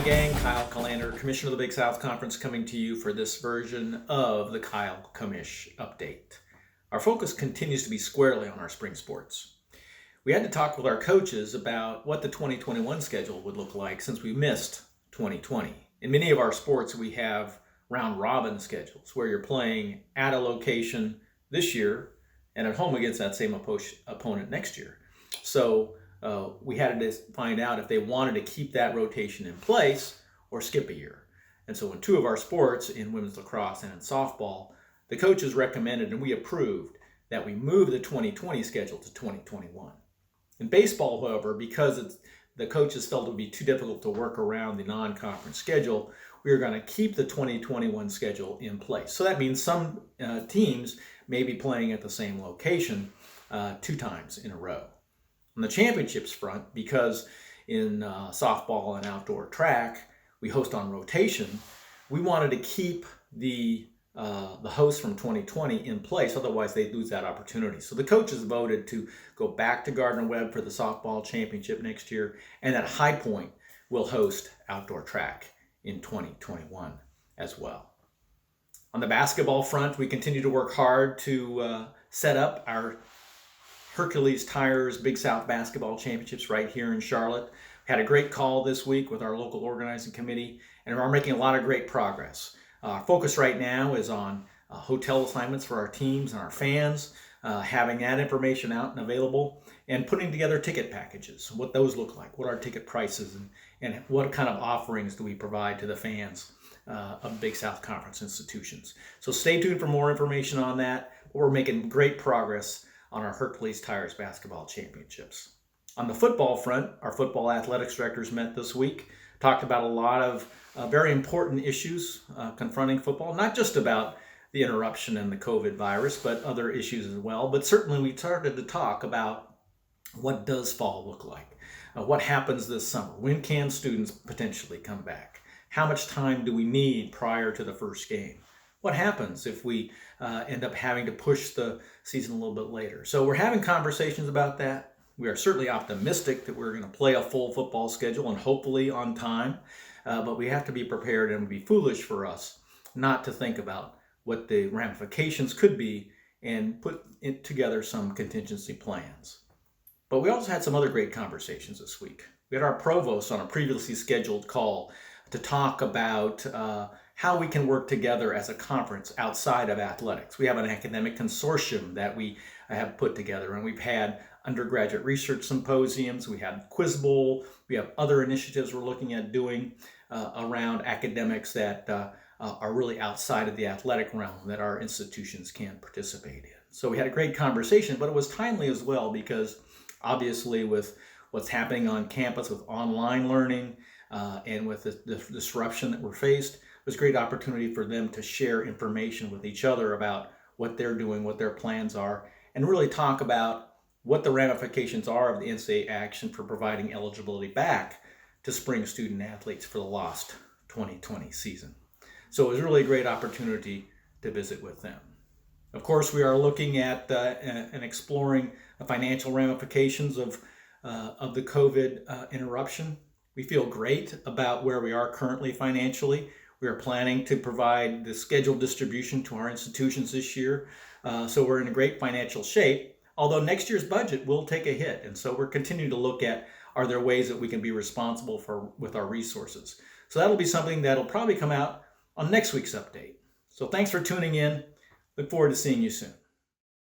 gang, Kyle Kallander, Commissioner of the Big South Conference, coming to you for this version of the Kyle Commish Update. Our focus continues to be squarely on our spring sports. We had to talk with our coaches about what the 2021 schedule would look like since we missed 2020. In many of our sports, we have round-robin schedules where you're playing at a location this year and at home against that same opponent next year. So we had to find out if they wanted to keep that rotation in place or skip a year. And so in two of our sports, in women's lacrosse and in softball, the coaches recommended and we approved that we move the 2020 schedule to 2021. In baseball, however, because the coaches felt it would be too difficult to work around the non-conference schedule, we are going to keep the 2021 schedule in place. So that means some teams may be playing at the same location 2 times in a row. On the championships front, because in softball and outdoor track, we host on rotation, we wanted to keep the host from 2020 in place, otherwise they'd lose that opportunity. So the coaches voted to go back to Gardner-Webb for the softball championship next year, and that High Point will host outdoor track in 2021 as well. On the basketball front, we continue to work hard to set up our Hercules Tires Big South Basketball Championships right here in Charlotte. We had a great call this week with our local organizing committee, and we're making a lot of great progress. Our focus right now is on hotel assignments for our teams and our fans, having that information out and available, and putting together ticket packages, what those look like, what are ticket prices, and what kind of offerings do we provide to the fans of Big South Conference institutions. So stay tuned for more information on that. We're making great progress on our Hercules Tires Basketball Championships. On the football front, our football athletics directors met this week, talked about a lot of very important issues confronting football, not just about the interruption and the COVID virus, but other issues as well. But certainly we started to talk about what does fall look like? What happens this summer? When can students potentially come back? How much time do we need prior to the first game? What happens if we end up having to push the season a little bit later? So we're having conversations about that. We are certainly optimistic that we're going to play a full football schedule and hopefully on time, but we have to be prepared, and it would be foolish for us not to think about what the ramifications could be and put together some contingency plans. But we also had some other great conversations this week. We had our provost on a previously scheduled call to talk about how we can work together as a conference outside of athletics. We have an academic consortium that we have put together, and we've had undergraduate research symposiums, we have Quiz Bowl, we have other initiatives we're looking at doing around academics that are really outside of the athletic realm that our institutions can participate in. So we had a great conversation, but it was timely as well because obviously with what's happening on campus with online learning and with the disruption that we're faced, it was a great opportunity for them to share information with each other about what they're doing, what their plans are, and really talk about what the ramifications are of the NCAA action for providing eligibility back to spring student athletes for the lost 2020 season. So it was really a great opportunity to visit with them. Of course, we are looking at and exploring the financial ramifications of the COVID interruption. We feel great about where we are currently financially. We are planning to provide the scheduled distribution to our institutions this year. So we're in a great financial shape, although next year's budget will take a hit. And so we're continuing to look at, are there ways that we can be responsible with our resources? So that'll be something that'll probably come out on next week's update. So thanks for tuning in. Look forward to seeing you soon.